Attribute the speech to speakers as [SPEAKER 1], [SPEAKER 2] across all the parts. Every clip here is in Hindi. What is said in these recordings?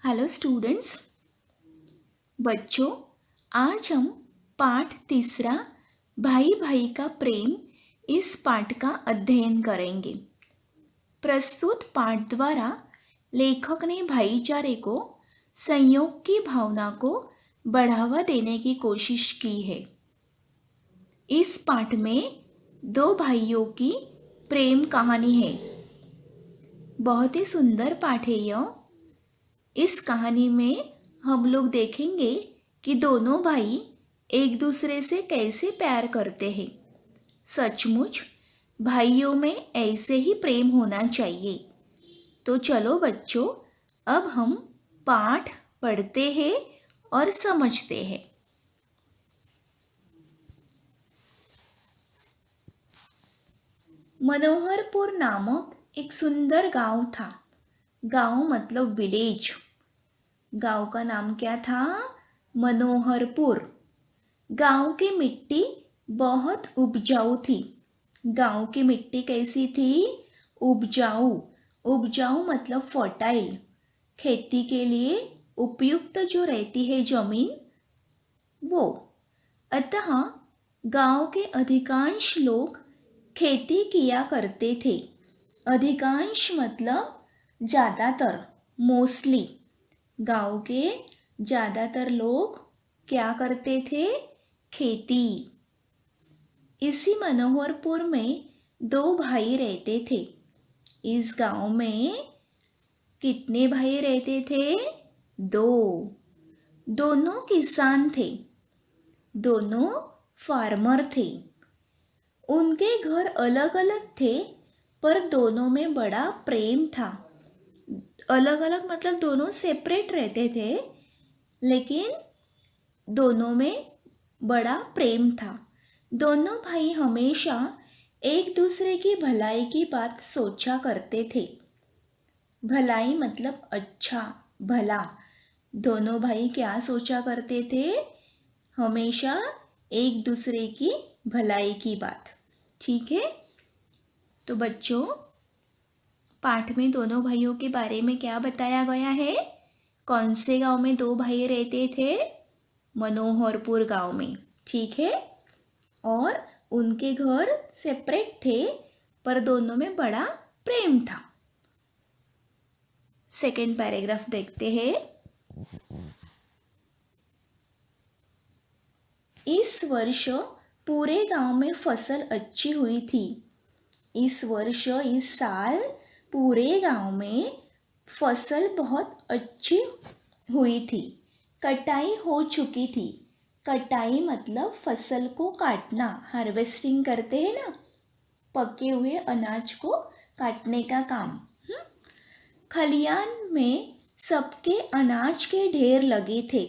[SPEAKER 1] Hello students. बच्चों, आज हम पाठ तीसरा भाई भाई का प्रेम इस पाठ का अध्ययन करेंगे। प्रस्तुत पाठ द्वारा लेखक ने भाईचारे को, संयोग की भावना को बढ़ावा देने की कोशिश की है। इस पाठ में दो भाइयों की प्रेम कहानी है। बहुत ही सुंदर पाठ है यह। इस कहानी में हम लोग देखेंगे कि दोनों भाई एक दूसरे से कैसे प्यार करते हैं। सचमुच भाइयों में ऐसे ही प्रेम होना चाहिए। तो चलो बच्चों, अब हम पाठ पढ़ते हैं और समझते हैं। मनोहरपुर नामक एक सुंदर गांव था। गांव मतलब विलेज। गांव का नाम क्या था? मनोहरपुर। गांव की मिट्टी बहुत उपजाऊ थी। गांव की मिट्टी कैसी थी? उपजाऊ। उपजाऊ मतलब फर्टाइल। खेती के लिए उपयुक्त जो रहती है जमीन, वो। अतः गांव के अधिकांश लोग खेती किया करते थे। अधिकांश मतलब ज़्यादातर, मोस्टली। गांव के ज़्यादातर लोग क्या करते थे? खेती। इसी मनोहरपुर में दो भाई रहते थे। इस गांव में कितने भाई रहते थे? दो। दोनों किसान थे। दोनों फार्मर थे। उनके घर अलग अलग थे, पर दोनों में बड़ा प्रेम था। अलग अलग मतलब दोनों सेपरेट रहते थे, लेकिन दोनों में बड़ा प्रेम था। दोनों भाई हमेशा एक दूसरे की भलाई की बात सोचा करते थे। भलाई मतलब अच्छा, भला। दोनों भाई क्या सोचा करते थे? हमेशा एक दूसरे की भलाई की बात। ठीक है। तो बच्चों, पाठ में दोनों भाइयों के बारे में क्या बताया गया है? कौन से गांव में दो भाई रहते थे? मनोहरपुर गांव में। ठीक है। और उनके घर सेपरेट थे, पर दोनों में बड़ा प्रेम था। सेकेंड पैराग्राफ देखते हैं। इस वर्ष पूरे गांव में फसल अच्छी हुई थी। इस वर्ष, इस साल पूरे गांव में फसल बहुत अच्छी हुई थी। कटाई हो चुकी थी। कटाई मतलब फसल को काटना, हार्वेस्टिंग करते हैं ना, पके हुए अनाज को काटने का काम। खलियान में सबके अनाज के ढेर लगे थे।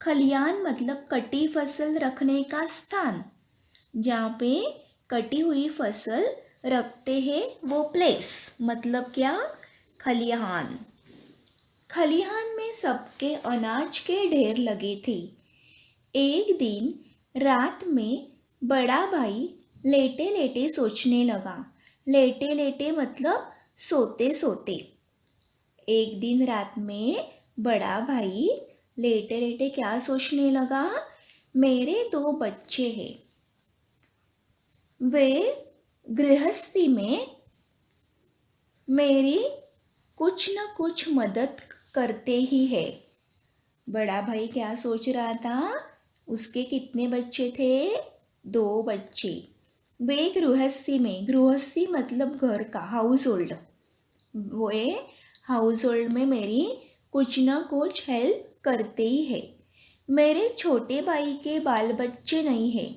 [SPEAKER 1] खलियान मतलब कटी फसल रखने का स्थान, जहाँ पे कटी हुई फसल रखते हैं, वो प्लेस मतलब क्या? खलिहान। खलिहान में सबके अनाज के ढेर लगे थे। एक दिन रात में बड़ा भाई लेटे लेटे सोचने लगा। लेटे लेटे मतलब सोते सोते। एक दिन रात में बड़ा भाई लेटे लेटे क्या सोचने लगा? मेरे दो बच्चे हैं, वे गृहस्थी में मेरी कुछ न कुछ मदद करते ही है। बड़ा भाई क्या सोच रहा था? उसके कितने बच्चे थे? दो बच्चे। वे गृहस्थी में, गृहस्थी मतलब घर का, हाउस होल्ड। वे हाउस होल्ड में मेरी कुछ न कुछ हेल्प करते ही है। मेरे छोटे भाई के बाल बच्चे नहीं है।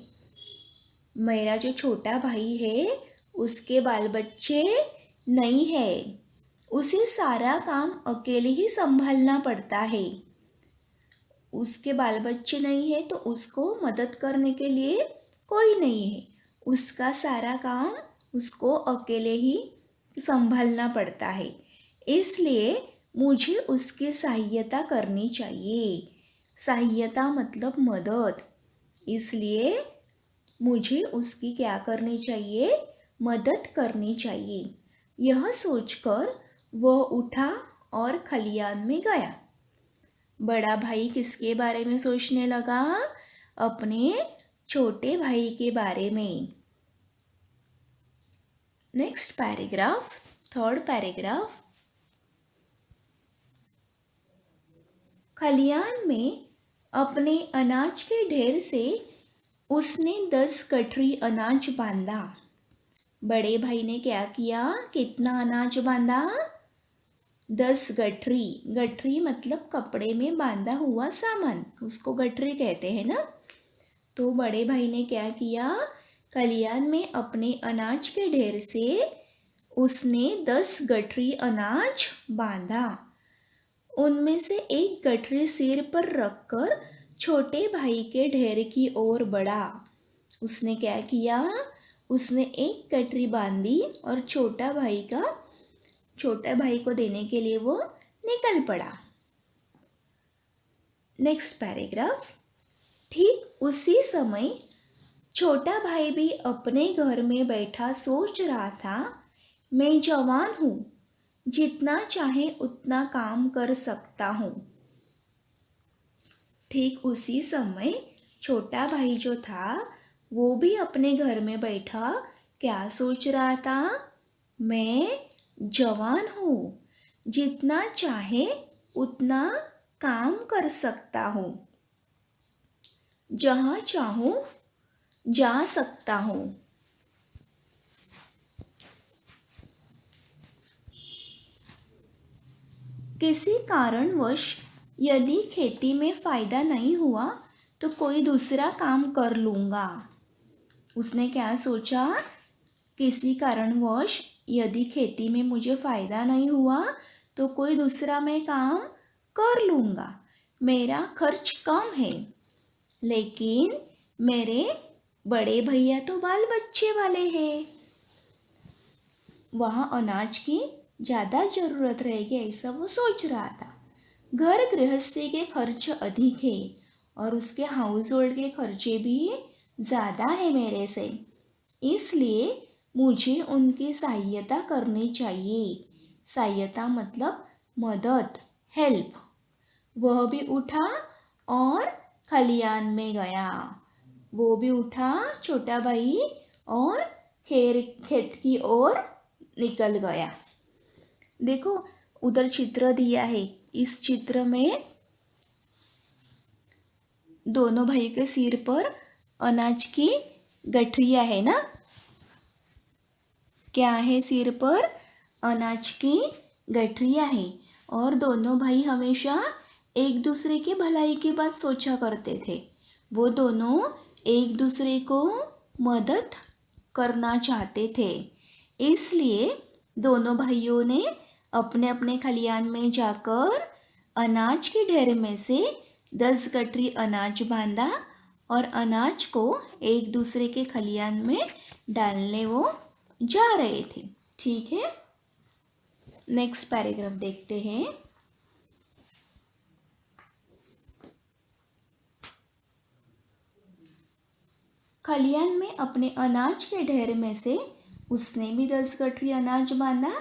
[SPEAKER 1] मेरा जो छोटा भाई है, उसके बाल बच्चे नहीं है। उसे सारा काम अकेले ही संभालना पड़ता है। उसके बाल बच्चे नहीं है तो उसको मदद करने के लिए कोई नहीं है। उसका सारा काम उसको अकेले ही संभालना पड़ता है। इसलिए मुझे उसकी सहायता करनी चाहिए। सहायता मतलब मदद। इसलिए मुझे उसकी क्या करनी चाहिए? मदद करनी चाहिए। यह सोचकर वह उठा और खलियान में गया। बड़ा भाई किसके बारे में सोचने लगा? अपने छोटे भाई के बारे में। Next paragraph, third paragraph. खलियान में अपने अनाज के ढेर से उसने 10 गठरी अनाज बांधा। बड़े भाई ने क्या किया? कितना अनाज बांधा? 10 गठरी। गठरी मतलब कपड़े में बांधा हुआ सामान, उसको गठरी कहते हैं ना। तो बड़े भाई ने क्या किया? खलियान में अपने अनाज के ढेर से उसने 10 गठरी अनाज बांधा। उनमें से एक गठरी सिर पर रखकर छोटे भाई के ढेर की ओर बढ़ा। उसने क्या किया? उसने एक गठरी बांधी और छोटा भाई को देने के लिए वो निकल पड़ा। Next paragraph. ठीक उसी समय छोटा भाई भी अपने घर में बैठा सोच रहा था, मैं जवान हूँ, जितना चाहे उतना काम कर सकता हूँ। ठीक उसी समय छोटा भाई जो था वो भी अपने घर में बैठा क्या सोच रहा था? मैं जवान हूँ, जितना चाहे उतना काम कर सकता हूँ, जहाँ चाहूँ जा सकता हूँ। किसी कारणवश यदि खेती में फ़ायदा नहीं हुआ तो कोई दूसरा काम कर लूँगा। उसने क्या सोचा? किसी कारणवश यदि खेती में मुझे फ़ायदा नहीं हुआ तो कोई दूसरा मैं काम कर लूँगा। मेरा खर्च कम है, लेकिन मेरे बड़े भैया तो बाल बच्चे वाले हैं, वहाँ अनाज की ज़्यादा ज़रूरत रहेगी, ऐसा वो सोच रहा था। घर गृहस्थी के खर्च अधिक है और उसके हाउस होल्ड के खर्चे भी ज़्यादा है मेरे से, इसलिए मुझे उनकी सहायता करनी चाहिए। सहायता मतलब मदद, हेल्प। वह भी उठा और खलियान में गया। वो भी उठा छोटा भाई और खेत की ओर निकल गया। देखो उधर चित्र दिया है, इस चित्र में दोनों भाई के सिर पर अनाज की गठरियाँ है ना। क्या है? सिर पर अनाज की गठरियाँ है और दोनों भाई हमेशा एक दूसरे की भलाई की बात सोचा करते थे। वो दोनों एक दूसरे को मदद करना चाहते थे, इसलिए दोनों भाइयों ने अपने अपने खलियान में जाकर अनाज के ढेर में से 10 गठरी अनाज बांधा और अनाज को एक दूसरे के खलियान में डालने वो जा रहे थे। ठीक है, नेक्स्ट पैराग्राफ देखते हैं। खलियान में अपने अनाज के ढेर में से उसने भी 10 गठरी अनाज बांधा।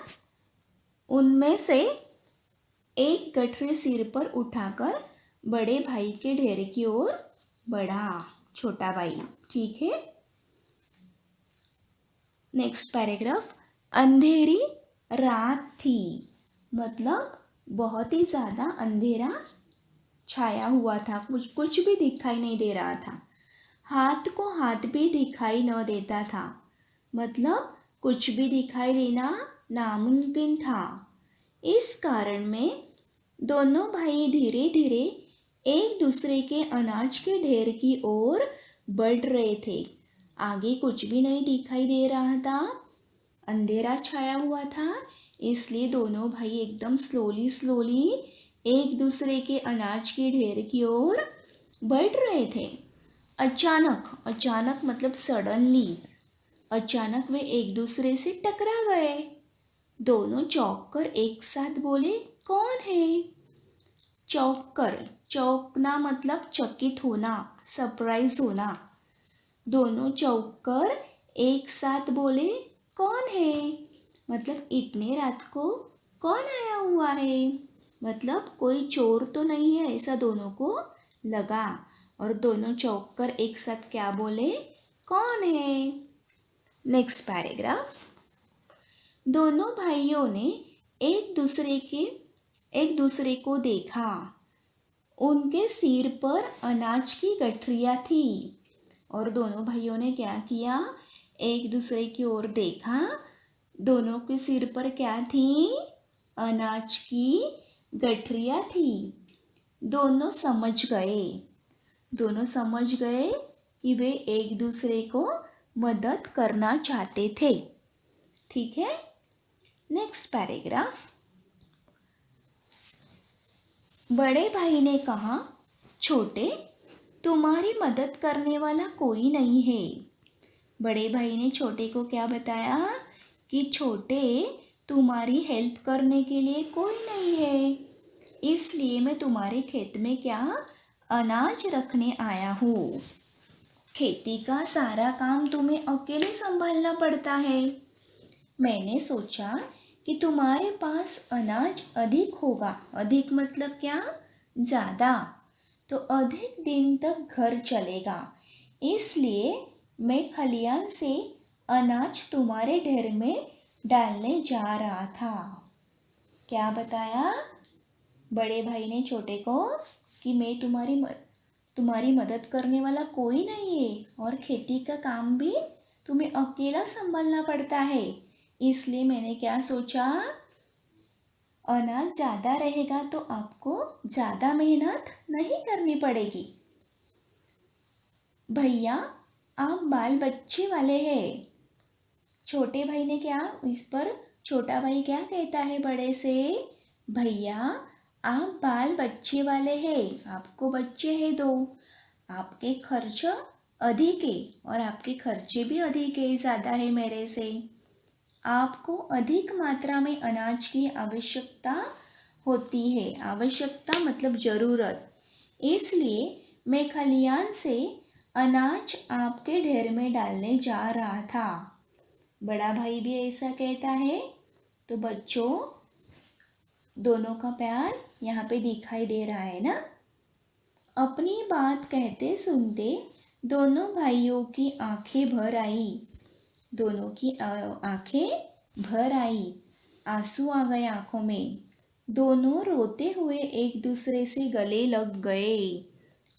[SPEAKER 1] उनमें से एक गठरी सिर पर उठाकर बड़े भाई के ढेर की ओर बढ़ा, छोटा भाई। ठीक है, नेक्स्ट पैराग्राफ। अंधेरी रात थी, मतलब बहुत ही ज़्यादा अंधेरा छाया हुआ था, कुछ भी दिखाई नहीं दे रहा था। हाथ को हाथ भी दिखाई न देता था, मतलब कुछ भी दिखाई देना नामुमकिन था। इस कारण में दोनों भाई धीरे धीरे एक दूसरे के अनाज के ढेर की ओर बढ़ रहे थे। आगे कुछ भी नहीं दिखाई दे रहा था, अंधेरा छाया हुआ था, इसलिए दोनों भाई एकदम स्लोली एक दूसरे के अनाज के ढेर की ओर बढ़ रहे थे। अचानक मतलब सडनली, अचानक वे एक दूसरे से टकरा गए। दोनों चौंक कर एक साथ बोले, कौन है? चौंकना मतलब चकित होना, सरप्राइज होना। दोनों चौंक कर एक साथ बोले, कौन है? मतलब इतने रात को कौन आया हुआ है? मतलब कोई चोर तो नहीं है ऐसा दोनों को लगा, और दोनों चौंक कर एक साथ क्या बोले, कौन है। Next paragraph. दोनों भाइयों ने एक दूसरे के एक दूसरे को देखा। उनके सिर पर अनाज की गठरियाँ थी, और दोनों भाइयों ने क्या किया, एक दूसरे की ओर देखा। दोनों के सिर पर क्या थी, अनाज की गठरियाँ थी। दोनों समझ गए कि वे एक दूसरे को मदद करना चाहते थे। ठीक है। Next paragraph. बड़े भाई ने कहा, छोटे, तुम्हारी मदद करने वाला कोई नहीं है। बड़े भाई ने छोटे को क्या बताया कि छोटे, तुम्हारी हेल्प करने के लिए कोई नहीं है, इसलिए मैं तुम्हारे खेत में क्या अनाज रखने आया हूँ। खेती का सारा काम तुम्हें अकेले संभालना पड़ता है। मैंने सोचा कि तुम्हारे पास अनाज अधिक होगा, अधिक मतलब क्या, ज़्यादा, तो अधिक दिन तक घर चलेगा, इसलिए मैं खलियान से अनाज तुम्हारे ढेर में डालने जा रहा था। क्या बताया बड़े भाई ने छोटे को कि मैं तुम्हारी मदद करने वाला कोई नहीं है, और खेती का काम भी तुम्हें अकेला संभालना पड़ता है, इसलिए मैंने क्या सोचा, अनाज ज़्यादा रहेगा तो आपको ज़्यादा मेहनत नहीं करनी पड़ेगी। भैया, आप बाल बच्चे वाले हैं। छोटे भाई ने क्या, इस पर छोटा भाई क्या कहता है बड़े से, भैया आप बाल बच्चे वाले हैं, आपको बच्चे हैं दो, आपके खर्च अधिक है, और आपके खर्चे भी अधिक है, ज़्यादा है मेरे से। आपको अधिक मात्रा में अनाज की आवश्यकता होती है, आवश्यकता मतलब ज़रूरत, इसलिए मैं खलियान से अनाज आपके ढेर में डालने जा रहा था। बड़ा भाई भी ऐसा कहता है। तो बच्चों, दोनों का प्यार यहाँ पे दिखाई दे रहा है ना। अपनी बात कहते सुनते दोनों भाइयों की आंखें भर आई, दोनों की आंखें भर आई, आंसू आ गए आंखों में। दोनों रोते हुए एक दूसरे से गले लग गए,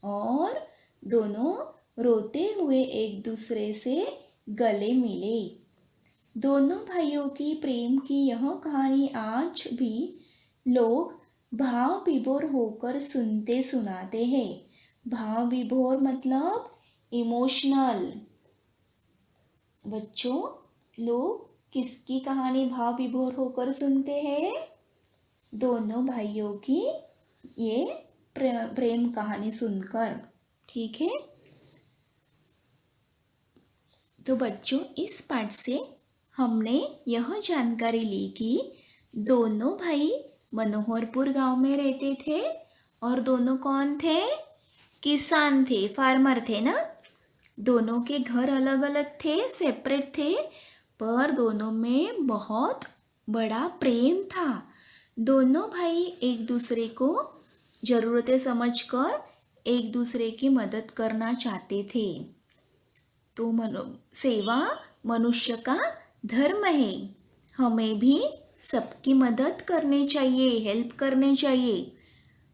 [SPEAKER 1] और दोनों रोते हुए एक दूसरे से गले मिले। दोनों भाइयों की प्रेम की यह कहानी आज भी लोग भाव विभोर होकर सुनते सुनाते हैं। भाव विभोर मतलब इमोशनल। बच्चों, लोग किसकी कहानी भाव विभोर होकर सुनते हैं, दोनों भाइयों की ये प्रेम कहानी सुनकर। ठीक है। तो बच्चों, इस पाठ से हमने यह जानकारी ली कि दोनों भाई मनोहरपुर गांव में रहते थे, और दोनों कौन थे, किसान थे, फार्मर थे ना। दोनों के घर अलग अलग थे, सेपरेट थे, पर दोनों में बहुत बड़ा प्रेम था। दोनों भाई एक दूसरे को ज़रूरतें समझकर एक दूसरे की मदद करना चाहते थे। तो सेवा मनुष्य का धर्म है। हमें भी सबकी मदद करनी चाहिए, हेल्प करनी चाहिए,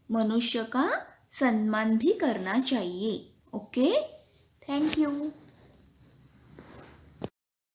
[SPEAKER 1] मनुष्य का सम्मान भी करना चाहिए। Okay, thank you.